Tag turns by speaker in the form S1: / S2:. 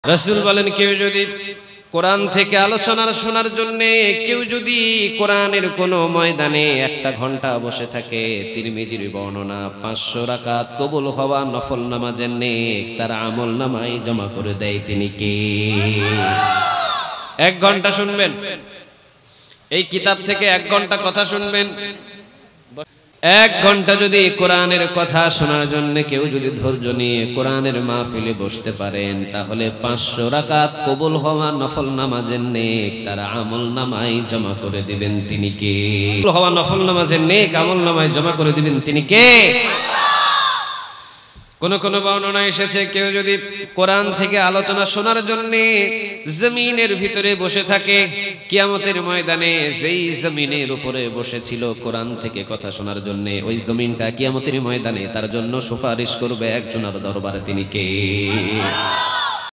S1: রাসূল বলেন কেউ যদি কোরআন থেকে আলোচনা শোনার জন্য কেউ যদি কোরআনের কোনো ময়দানে একটা ঘন্টা বসে থাকে, তিরমিজির বর্ণনা 500 রাকাত কবুল হওয়া নফল নামাজের নেক তার আমল নামায় জমা করে দেয়। তিনি কে? 1 ঘন্টা শুনবেন, এই কিতাব থেকে 1 ঘন্টা কথা শুনবেন। 1 ঘন্টা যদি কোরআনের কথা শোনার জন্য কেউ যদি ধৈর্য নিয়ে কোরআনের মাহফিলে বসতে পারেন, তাহলে 500 রাকাত কবুল হওয়া নফল নামাজের নেক তার আমল নামায় জমা করে দিবেন। তিনি কে? কবুল হওয়া নফল নামাজের নেক আমল নামায় জমা করে দিবেন। তিনি কে? কোন কোন বর্ণনা এসেছে কেউ যদি কোরআন থেকে আলোচনা শোনার জন্য জমিনের ভিতরে বসে থাকে, কিয়ামতের ময়দানে যেই জমিনের উপরে বসেছিল কোরআন থেকে কথা শোনার জন্য, ওই জমিনটা কিয়ামতের ময়দানে তার জন্য সুপারিশ করবে একজনের দরবারে। তিনি কে?